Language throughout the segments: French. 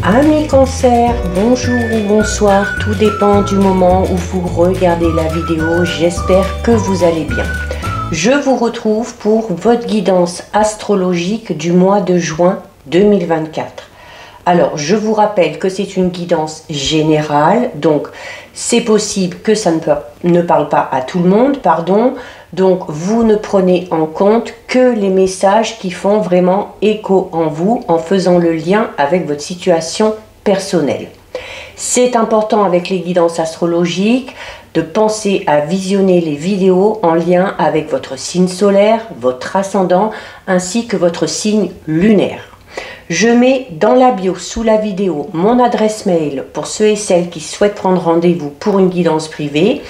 Amis Cancer, bonjour ou bonsoir, tout dépend du moment où vous regardez la vidéo. J'espère que vous allez bien. Je vous retrouve pour votre guidance astrologique du mois de juin 2024. Alors, je vous rappelle que c'est une guidance générale, donc c'est possible que ça ne parle pas à tout le monde, pardon. Donc, vous ne prenez en compte que les messages qui font vraiment écho en vous, en faisant le lien avec votre situation personnelle. C'est important avec les guidances astrologiques de penser à visionner les vidéos en lien avec votre signe solaire, votre ascendant, ainsi que votre signe lunaire. Je mets dans la bio sous la vidéo mon adresse mail pour ceux et celles qui souhaitent prendre rendez-vous pour une guidance privée,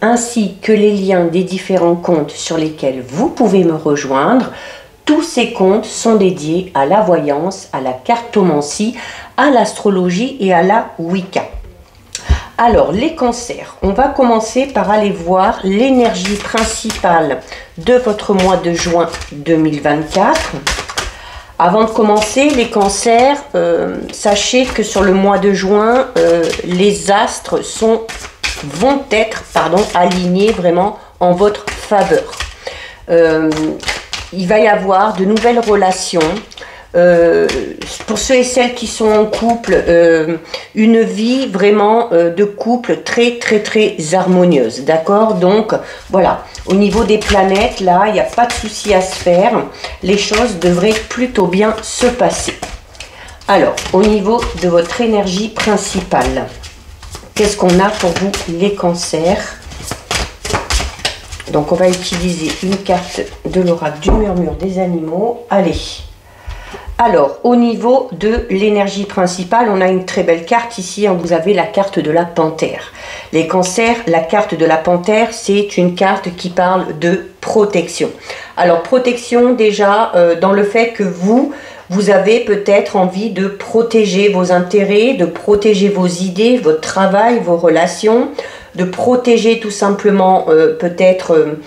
ainsi que les liens des différents comptes sur lesquels vous pouvez me rejoindre. Tous ces comptes sont dédiés à la voyance, à la cartomancie, à l'astrologie et à la Wicca. Alors, les cancers, on va commencer par aller voir l'énergie principale de votre mois de juin 2024. Avant de commencer, les cancers, sachez que sur le mois de juin, les astres vont être alignés vraiment en votre faveur. Il va y avoir de nouvelles relations. Pour ceux et celles qui sont en couple, une vie vraiment de couple très harmonieuse, d'accord? Donc voilà, au niveau des planètes, là, il n'y a pas de souci à se faire, les choses devraient plutôt bien se passer. Alors, au niveau de votre énergie principale, qu'est-ce qu'on a pour vous les cancers? Donc on va utiliser une carte de l'oracle du murmure des animaux. Allez. Alors, au niveau de l'énergie principale, on a une très belle carte ici. Vous avez la carte de la panthère. Les cancers, la carte de la panthère, c'est une carte qui parle de protection. Alors, protection déjà dans le fait que vous avez peut-être envie de protéger vos intérêts, de protéger vos idées, votre travail, vos relations, de protéger tout simplement peut-être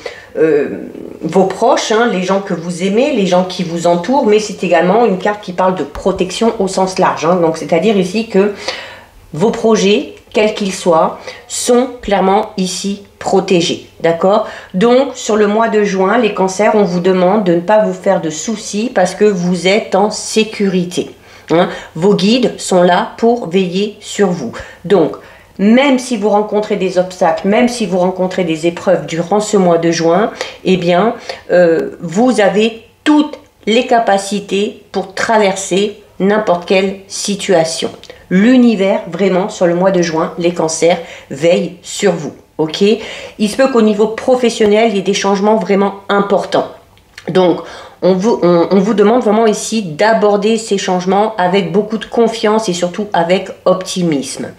vos proches, les gens que vous aimez, les gens qui vous entourent, mais c'est également une carte qui parle de protection au sens large. Donc c'est-à-dire ici que vos projets, quels qu'ils soient, sont clairement ici protégés, d'accord? Donc sur le mois de juin, les cancers, on vous demande de ne pas vous faire de soucis parce que vous êtes en sécurité. Vos guides sont là pour veiller sur vous. Donc, même si vous rencontrez des obstacles, même si vous rencontrez des épreuves durant ce mois de juin, eh bien, vous avez toutes les capacités pour traverser n'importe quelle situation. L'univers, vraiment, sur le mois de juin, les cancers veillent sur vous. Ok? Il se peut qu'au niveau professionnel, il y ait des changements vraiment importants. Donc, on vous demande vraiment ici d'aborder ces changements avec beaucoup de confiance et surtout avec optimisme.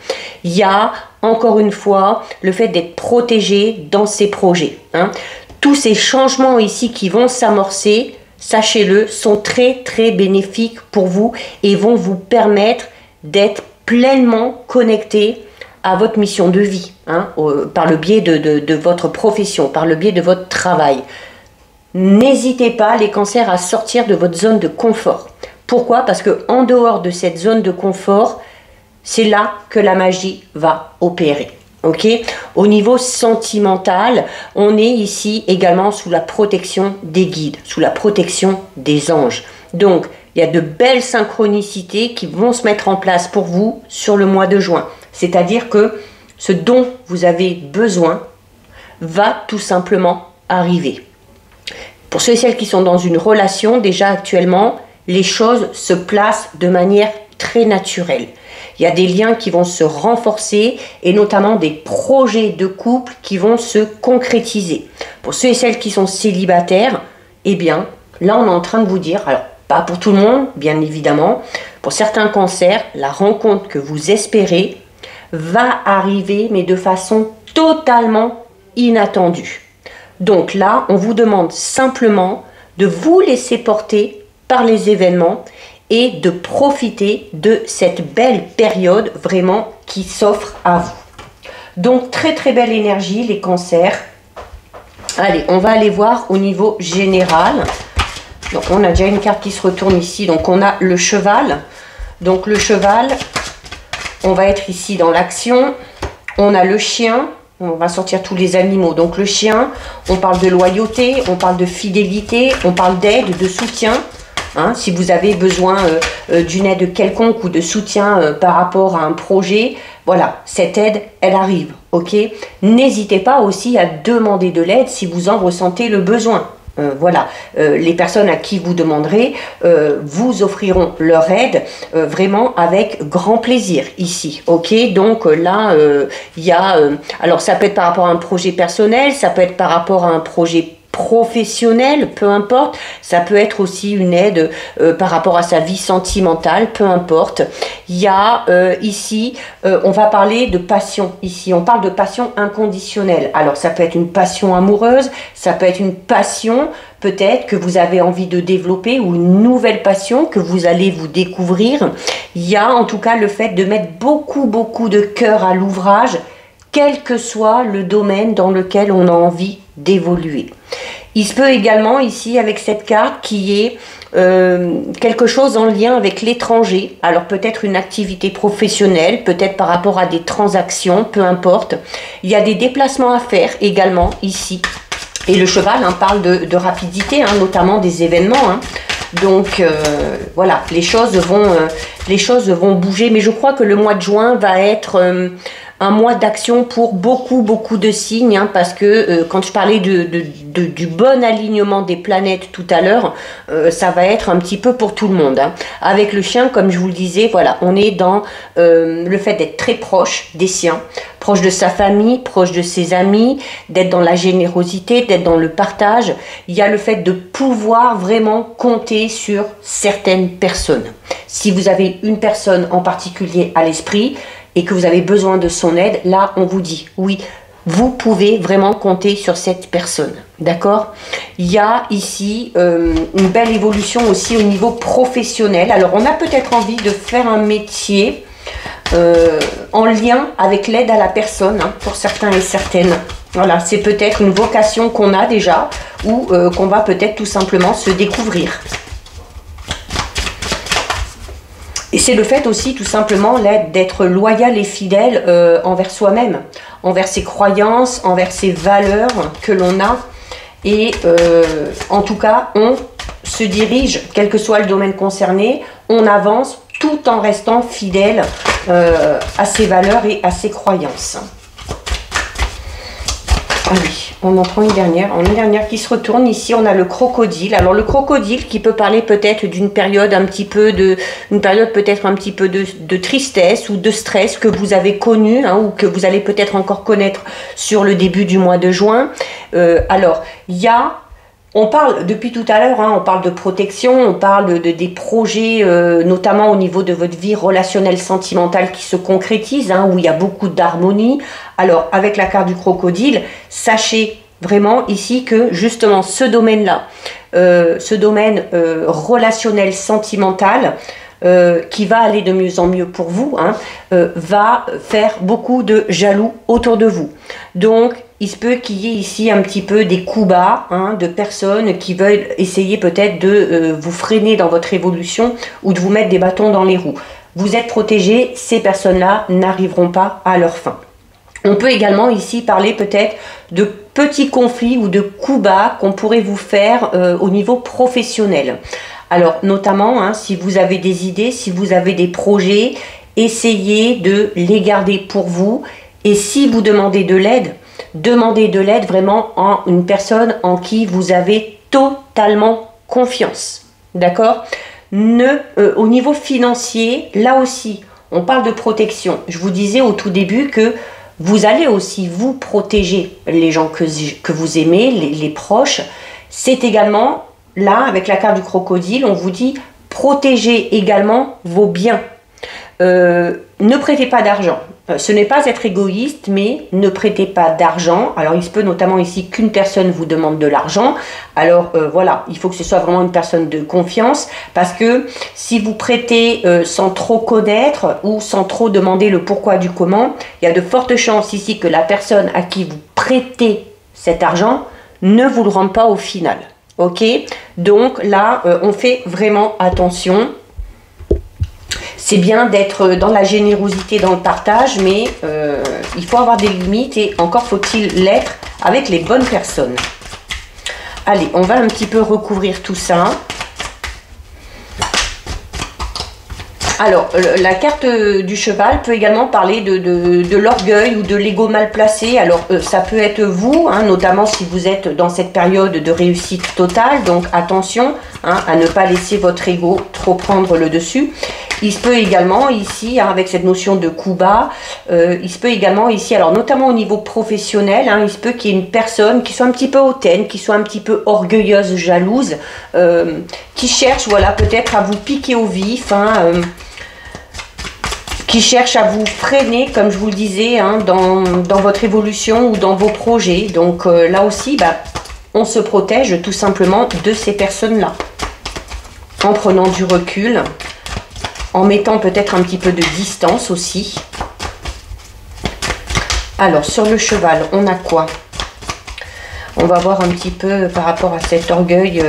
Il y a, encore une fois, le fait d'être protégé dans ces projets. Tous ces changements ici qui vont s'amorcer, sachez-le, sont très bénéfiques pour vous et vont vous permettre d'être pleinement connecté à votre mission de vie, par le biais de votre profession, par le biais de votre travail. N'hésitez pas, les cancers, à sortir de votre zone de confort. Pourquoi? Parce que en dehors de cette zone de confort, c'est là que la magie va opérer. Ok? Au niveau sentimental, on est ici également sous la protection des guides, sous la protection des anges. Donc, il y a de belles synchronicités qui vont se mettre en place pour vous sur le mois de juin. C'est-à-dire que ce dont vous avez besoin va tout simplement arriver. Pour ceux et celles qui sont dans une relation, déjà actuellement, les choses se placent de manière très naturelle. Il y a des liens qui vont se renforcer et notamment des projets de couple qui vont se concrétiser. Pour ceux et celles qui sont célibataires, eh bien, là on est en train de vous dire, alors pas pour tout le monde, bien évidemment, pour certains cancers, la rencontre que vous espérez va arriver, mais de façon totalement inattendue. Donc là, on vous demande simplement de vous laisser porter par les événements et de profiter de cette belle période vraiment qui s'offre à vous. Donc très belle énergie les cancers. Allez, on va aller voir au niveau général. Donc on a déjà une carte qui se retourne ici. Donc on a le cheval. Donc le cheval, on va être ici dans l'action. On a le chien. On va sortir tous les animaux. Donc le chien, on parle de loyauté, on parle de fidélité, on parle d'aide, de soutien. Hein, si vous avez besoin d'une aide quelconque ou de soutien par rapport à un projet, voilà, cette aide, elle arrive, ok? N'hésitez pas aussi à demander de l'aide si vous en ressentez le besoin. Voilà, les personnes à qui vous demanderez vous offriront leur aide vraiment avec grand plaisir ici, ok? Donc là, il y a, alors ça peut être par rapport à un projet personnel, ça peut être par rapport à un projet professionnel, peu importe, ça peut être aussi une aide par rapport à sa vie sentimentale, peu importe. Il y a ici, on va parler de passion, ici on parle de passion inconditionnelle. Alors ça peut être une passion amoureuse, ça peut être une passion peut-être que vous avez envie de développer ou une nouvelle passion que vous allez vous découvrir. Il y a en tout cas le fait de mettre beaucoup de cœur à l'ouvrage, quel que soit le domaine dans lequel on a envie d'évoluer. Il se peut également ici avec cette carte qui est quelque chose en lien avec l'étranger. Alors peut-être une activité professionnelle, peut-être par rapport à des transactions, peu importe. Il y a des déplacements à faire également ici. Et le cheval parle de rapidité, notamment des événements. Donc voilà, les choses vont bouger. Mais je crois que le mois de juin va être un mois d'action pour beaucoup de signes, parce que quand je parlais du bon alignement des planètes tout à l'heure, ça va être un petit peu pour tout le monde. Avec le chien, comme je vous le disais, voilà, on est dans le fait d'être très proche des siens, proche de sa famille, proche de ses amis, d'être dans la générosité, d'être dans le partage. Il y a le fait de pouvoir vraiment compter sur certaines personnes. Si vous avez une personne en particulier à l'esprit, et que vous avez besoin de son aide, là, on vous dit, oui, vous pouvez vraiment compter sur cette personne, d'accord? Il y a ici une belle évolution aussi au niveau professionnel. Alors, on a peut-être envie de faire un métier en lien avec l'aide à la personne, pour certains et certaines. Voilà, c'est peut-être une vocation qu'on a déjà ou qu'on va peut-être tout simplement se découvrir. Et c'est le fait aussi tout simplement d'être loyal et fidèle envers soi-même, envers ses croyances, envers ses valeurs que l'on a. Et en tout cas, on se dirige, quel que soit le domaine concerné, on avance tout en restant fidèle à ses valeurs et à ses croyances. Ah oui, on en prend une dernière. Une dernière qui se retourne. Ici, on a le crocodile. Alors, le crocodile qui peut parler peut-être d'une période un petit peu de tristesse ou de stress que vous avez connu, ou que vous allez peut-être encore connaître sur le début du mois de juin. Alors, on parle, depuis tout à l'heure, on parle de protection, on parle des projets, notamment au niveau de votre vie relationnelle sentimentale qui se concrétise, où il y a beaucoup d'harmonie. Alors, avec la carte du crocodile, sachez vraiment ici que justement ce domaine-là, ce domaine relationnel sentimental, qui va aller de mieux en mieux pour vous, va faire beaucoup de jaloux autour de vous. Donc, il se peut qu'il y ait ici un petit peu des coups bas, de personnes qui veulent essayer peut-être de vous freiner dans votre évolution ou de vous mettre des bâtons dans les roues. Vous êtes protégés, ces personnes-là n'arriveront pas à leur fin. On peut également ici parler peut-être de petits conflits ou de coups bas qu'on pourrait vous faire au niveau professionnel. Alors notamment, si vous avez des idées, si vous avez des projets, essayez de les garder pour vous. Et si vous demandez de l'aide, demandez de l'aide vraiment en une personne en qui vous avez totalement confiance. D'accord ? Au niveau financier, là aussi, on parle de protection. Je vous disais au tout début que vous allez aussi vous protéger les gens que vous aimez, les proches. C'est également, là, avec la carte du crocodile, on vous dit protégez également vos biens. Ne prêtez pas d'argent. Ce n'est pas être égoïste, mais ne prêtez pas d'argent. Alors, il se peut notamment ici qu'une personne vous demande de l'argent. Alors, voilà, il faut que ce soit vraiment une personne de confiance. Parce que si vous prêtez sans trop connaître ou sans trop demander le pourquoi du comment, il y a de fortes chances ici que la personne à qui vous prêtez cet argent ne vous le rende pas au final. Ok ? Donc là, on fait vraiment attention. c'est bien d'être dans la générosité, dans le partage, mais il faut avoir des limites et encore faut-il l'être avec les bonnes personnes. Allez, on va un petit peu recouvrir tout ça. Alors, la carte du cheval peut également parler de l'orgueil ou de l'ego mal placé. Alors, ça peut être vous, hein, notamment si vous êtes dans cette période de réussite totale. Donc, attention hein, à ne pas laisser votre ego trop prendre le dessus. Il se peut également ici, hein, avec cette notion de coup bas, il se peut également ici, alors notamment au niveau professionnel, hein, il se peut qu'il y ait une personne qui soit un petit peu hautaine, qui soit un petit peu orgueilleuse, jalouse, qui cherche, voilà, peut-être à vous piquer au vif, hein, qui cherche à vous freiner, comme je vous le disais, hein, dans votre évolution ou dans vos projets. Donc là aussi, bah, on se protège tout simplement de ces personnes-là, en prenant du recul, en mettant peut-être un petit peu de distance aussi. Alors, sur le cheval, on a quoi? On va voir un petit peu par rapport à cet orgueil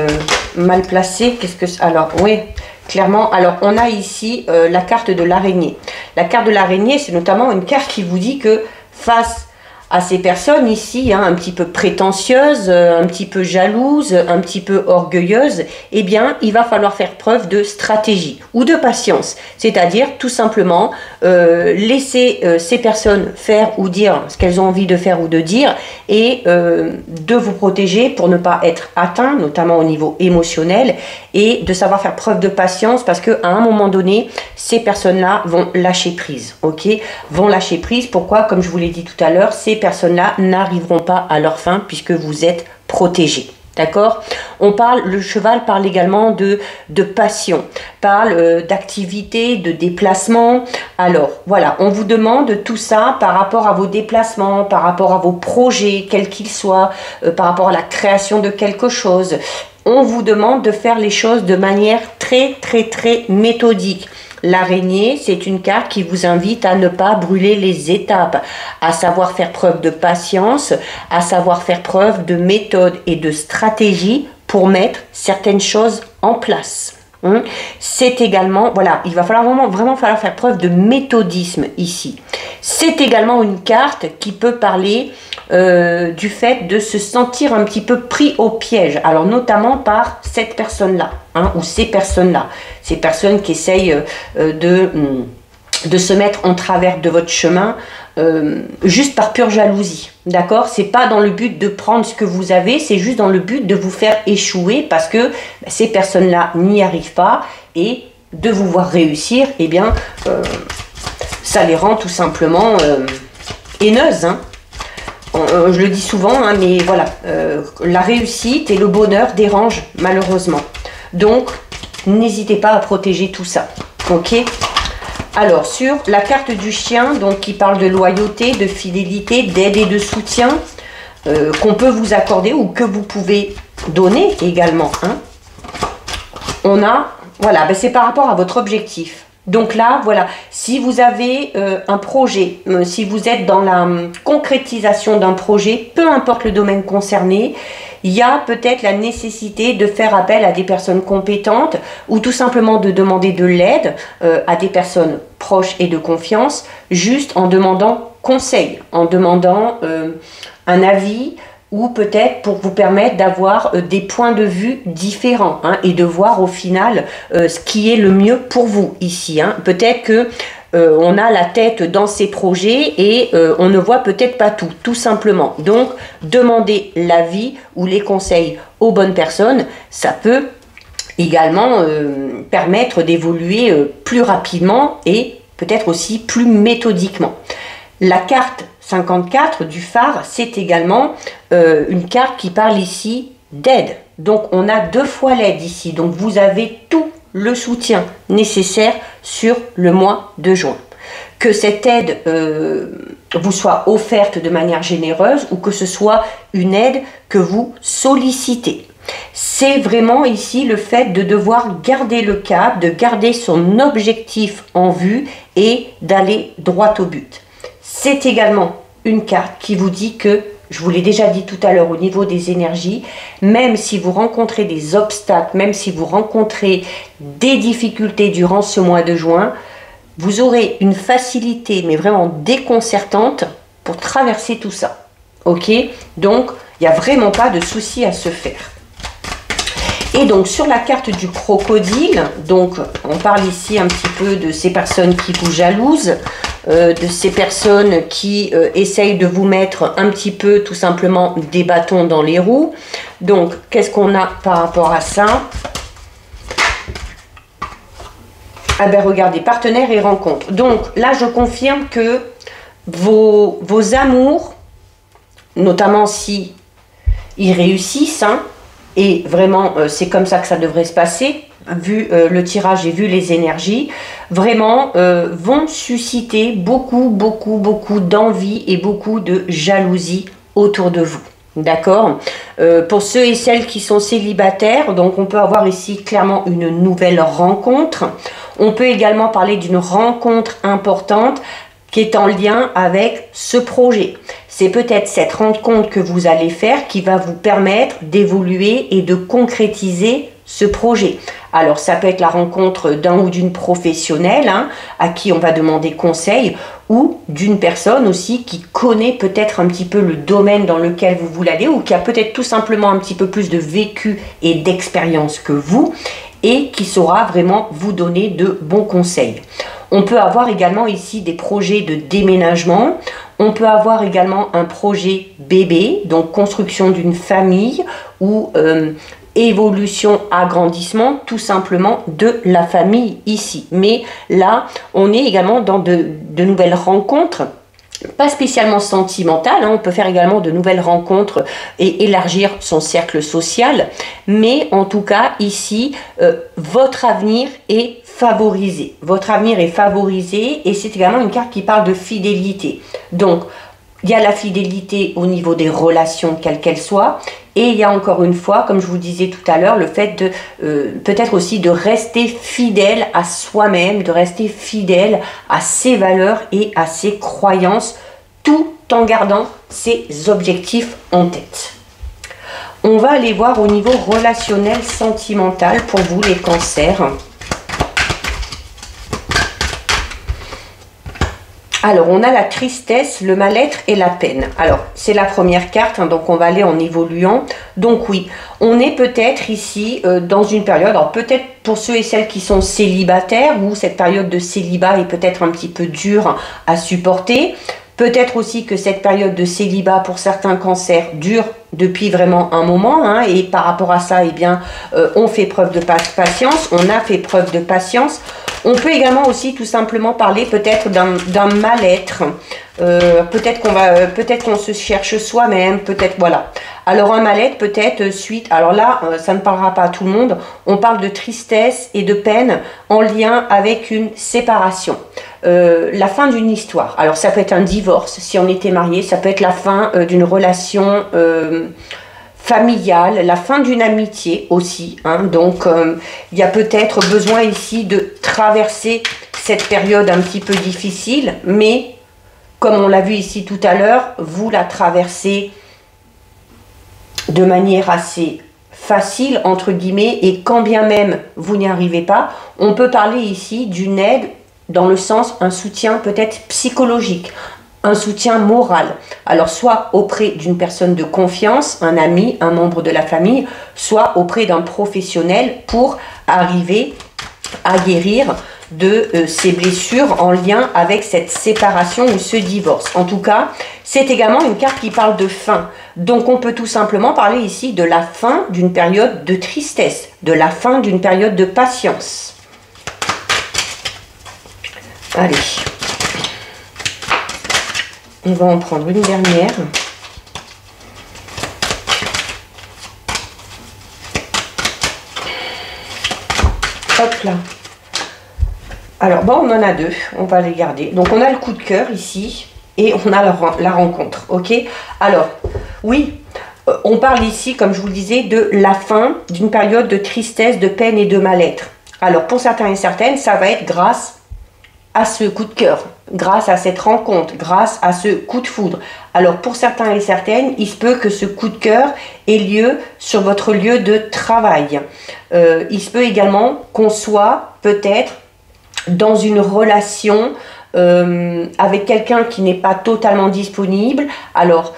mal placé. Qu'est-ce que... Alors, oui, clairement. Alors, on a ici la carte de l'araignée. La carte de l'araignée, c'est notamment une carte qui vous dit que face à ces personnes ici, hein, un petit peu prétentieuses, un petit peu jalouses, un petit peu orgueilleuses, eh bien, il va falloir faire preuve de stratégie ou de patience. C'est-à-dire, tout simplement, laisser ces personnes faire ou dire ce qu'elles ont envie de faire ou de dire et de vous protéger pour ne pas être atteint, notamment au niveau émotionnel, et de savoir faire preuve de patience parce qu'à un moment donné, ces personnes-là vont lâcher prise, ok? Vont lâcher prise. Pourquoi? Comme je vous l'ai dit tout à l'heure, ces personnes-là n'arriveront pas à leur fin puisque vous êtes protégés. D'accord? Le cheval parle également de passion, parle d'activité, de déplacement. Alors, voilà, on vous demande tout ça par rapport à vos déplacements, par rapport à vos projets, quels qu'ils soient, par rapport à la création de quelque chose. On vous demande de faire les choses de manière très méthodique. L'araignée, c'est une carte qui vous invite à ne pas brûler les étapes, à savoir faire preuve de patience, à savoir faire preuve de méthode et de stratégie pour mettre certaines choses en place. C'est également, voilà, il va falloir vraiment falloir faire preuve de méthodisme ici. C'est également une carte qui peut parler du fait de se sentir un petit peu pris au piège. Alors notamment par cette personne-là, hein, ou ces personnes-là. Ces personnes qui essayent de se mettre en travers de votre chemin juste par pure jalousie. D'accord? C'est pas dans le but de prendre ce que vous avez, c'est juste dans le but de vous faire échouer parce que ces personnes-là n'y arrivent pas et de vous voir réussir, eh bien, ça les rend tout simplement haineuses. Hein. Je le dis souvent, hein, mais voilà, la réussite et le bonheur dérangent malheureusement. Donc, n'hésitez pas à protéger tout ça. Ok? Alors, sur la carte du chien, donc qui parle de loyauté, de fidélité, d'aide et de soutien, qu'on peut vous accorder ou que vous pouvez donner également. Hein. On a, voilà, ben c'est par rapport à votre objectif. Donc là, voilà, si vous avez un projet, si vous êtes dans la concrétisation d'un projet, peu importe le domaine concerné, il y a peut-être la nécessité de faire appel à des personnes compétentes ou tout simplement de demander de l'aide à des personnes proches et de confiance, juste en demandant conseil, en demandant un avis, ou peut-être pour vous permettre d'avoir des points de vue différents, hein, et de voir au final ce qui est le mieux pour vous ici. Hein. Peut-être que on a la tête dans ces projets et on ne voit peut-être pas tout simplement. Donc, demander l'avis ou les conseils aux bonnes personnes, ça peut également permettre d'évoluer plus rapidement et peut-être aussi plus méthodiquement. La carte 54 du phare, c'est également une carte qui parle ici d'aide. Donc, on a 2 fois l'aide ici. Donc, vous avez tout le soutien nécessaire sur le mois de juin. Que cette aide vous soit offerte de manière généreuse ou que ce soit une aide que vous sollicitez. C'est vraiment ici le fait de devoir garder le cap, de garder son objectif en vue et d'aller droit au but. C'est également une carte qui vous dit que, je vous l'ai déjà dit tout à l'heure au niveau des énergies, même si vous rencontrez des obstacles, même si vous rencontrez des difficultés durant ce mois de juin, vous aurez une facilité, mais vraiment déconcertante, pour traverser tout ça. Ok? Donc, il n'y a vraiment pas de souci à se faire. Et donc, sur la carte du crocodile, donc, on parle ici un petit peu de ces personnes qui vous jalousent, de ces personnes qui essayent de vous mettre un petit peu, tout simplement, des bâtons dans les roues. Donc, qu'est-ce qu'on a par rapport à ça? Ah ben, regardez, partenaires et rencontres. Donc, là, je confirme que vos amours, notamment si ils réussissent, hein, et vraiment c'est comme ça que ça devrait se passer, vu le tirage et vu les énergies, vraiment vont susciter beaucoup d'envie et beaucoup de jalousie autour de vous. D'accord? Pour ceux et celles qui sont célibataires, donc on peut avoir ici clairement une nouvelle rencontre. On peut également parler d'une rencontre importante qui est en lien avec ce projet. C'est peut-être cette rencontre que vous allez faire qui va vous permettre d'évoluer et de concrétiser ce projet. Alors ça peut être la rencontre d'un ou d'une professionnelle, hein, à qui on va demander conseil, ou d'une personne aussi qui connaît peut-être un petit peu le domaine dans lequel vous voulez aller, ou qui a peut-être tout simplement un petit peu plus de vécu et d'expérience que vous, et qui saura vraiment vous donner de bons conseils. On peut avoir également ici des projets de déménagement. On peut avoir également un projet bébé, donc construction d'une famille ou évolution, agrandissement tout simplement de la famille ici. Mais là, on est également dans de nouvelles rencontres, pas spécialement sentimentales, hein. On peut faire également de nouvelles rencontres et élargir son cercle social, mais en tout cas ici, votre avenir est favorisé. Votre avenir est favorisé et c'est également une carte qui parle de fidélité. Donc, il y a la fidélité au niveau des relations, quelles qu'elles soient, et il y a encore une fois, comme je vous disais tout à l'heure, le fait de peut-être aussi de rester fidèle à soi-même, de rester fidèle à ses valeurs et à ses croyances, tout en gardant ses objectifs en tête. On va aller voir au niveau relationnel, sentimental pour vous les cancers. Alors, on a la tristesse, le mal-être et la peine. Alors, c'est la première carte, hein, donc on va aller en évoluant. Donc oui, on est peut-être ici dans une période, alors peut-être pour ceux et celles qui sont célibataires, où cette période de célibat est peut-être un petit peu dure à supporter. Peut-être aussi que cette période de célibat pour certains cancers dure depuis vraiment un moment, hein, et par rapport à ça, eh bien, on fait preuve de patience, on a fait preuve de patience. On peut également aussi tout simplement parler peut-être d'un mal-être, peut-être qu'on se cherche soi-même, peut-être voilà. Alors un mal-être peut-être suite, alors là ça ne parlera pas à tout le monde, on parle de tristesse et de peine en lien avec une séparation. La fin d'une histoire, alors ça peut être un divorce si on était marié, ça peut être la fin d'une relation familiale, la fin d'une amitié aussi, hein. Donc il y a peut-être besoin ici de traverser cette période un petit peu difficile, mais comme on l'a vu ici tout à l'heure, vous la traversez de manière assez facile, entre guillemets, et quand bien même vous n'y arrivez pas, on peut parler ici d'une aide dans le sens, un soutien peut-être psychologique, un soutien moral. Alors soit auprès d'une personne de confiance, un ami, un membre de la famille, soit auprès d'un professionnel pour arriver à guérir de ces blessures en lien avec cette séparation ou ce divorce. En tout cas, c'est également une carte qui parle de fin. Donc on peut tout simplement parler ici de la fin d'une période de tristesse, de la fin d'une période de patience. Allez. On va en prendre une dernière. Hop là. Alors, bon, on en a deux. On va les garder. Donc, on a le coup de cœur ici et on a la rencontre. Ok? Alors, oui, on parle ici, comme je vous le disais, de la fin d'une période de tristesse, de peine et de mal-être. Alors, pour certains et certaines, ça va être grâce à ce coup de cœur, grâce à cette rencontre, grâce à ce coup de foudre. Alors pour certains et certaines, il se peut que ce coup de cœur ait lieu sur votre lieu de travail. Il se peut également qu'on soit peut-être dans une relation avec quelqu'un qui n'est pas totalement disponible. Alors,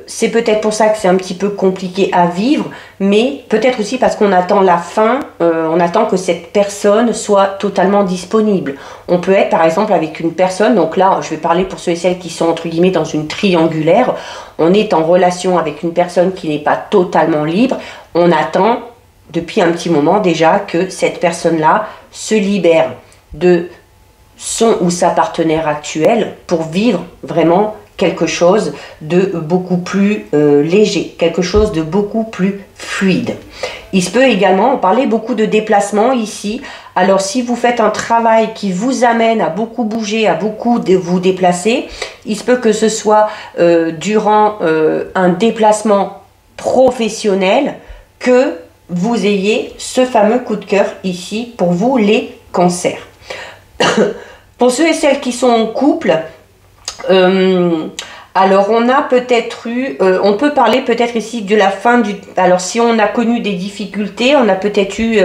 c'est peut-être pour ça que c'est un petit peu compliqué à vivre, mais peut-être aussi parce qu'on attend la fin, on attend que cette personne soit totalement disponible. On peut être par exemple avec une personne, donc là je vais parler pour ceux et celles qui sont entre guillemets dans une triangulaire, on est en relation avec une personne qui n'est pas totalement libre, on attend depuis un petit moment déjà que cette personne-là se libère de son ou sa partenaire actuelle pour vivre vraiment quelque chose de beaucoup plus léger, quelque chose de beaucoup plus fluide. Il se peut également, on parlait beaucoup de déplacement ici, alors si vous faites un travail qui vous amène à beaucoup bouger, à beaucoup vous déplacer, il se peut que ce soit durant un déplacement professionnel que vous ayez ce fameux coup de cœur ici pour vous les cancers. Pour ceux et celles qui sont en couple, alors on a peut-être eu, on peut parler peut-être ici de la fin du... Alors si on a connu des difficultés, on a peut-être eu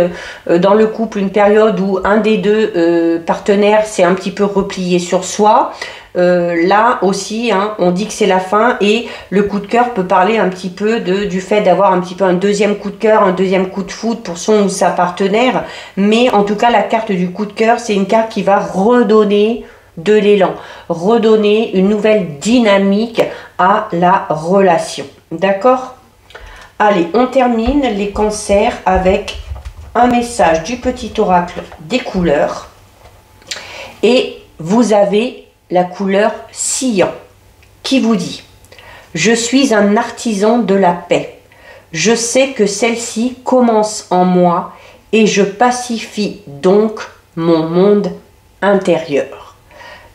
dans le couple une période où un des deux partenaires s'est un petit peu replié sur soi. Là aussi, hein, on dit que c'est la fin et le coup de cœur peut parler un petit peu du fait d'avoir un petit peu un deuxième coup de cœur, un deuxième coup de foudre pour son ou sa partenaire. Mais en tout cas, la carte du coup de cœur, c'est une carte qui va redonner de l'élan, redonner une nouvelle dynamique à la relation. D'accord? Allez, on termine les cancers avec un message du petit oracle des couleurs. Et vous avez la couleur cyan qui vous dit: je suis un artisan de la paix. Je sais que celle-ci commence en moi et je pacifie donc mon monde intérieur.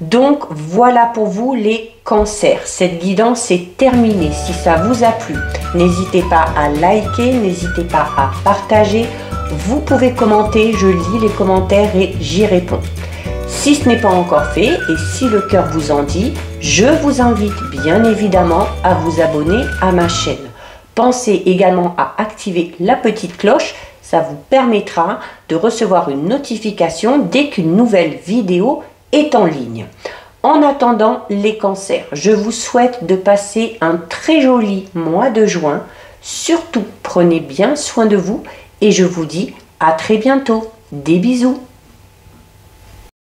Donc voilà pour vous les cancers. Cette guidance est terminée. Si ça vous a plu, n'hésitez pas à liker, n'hésitez pas à partager. Vous pouvez commenter, je lis les commentaires et j'y réponds. Si ce n'est pas encore fait et si le cœur vous en dit, je vous invite bien évidemment à vous abonner à ma chaîne. Pensez également à activer la petite cloche, ça vous permettra de recevoir une notification dès qu'une nouvelle vidéo est en ligne. En attendant les cancers, je vous souhaite de passer un très joli mois de juin. Surtout, prenez bien soin de vous et je vous dis à très bientôt. Des bisous.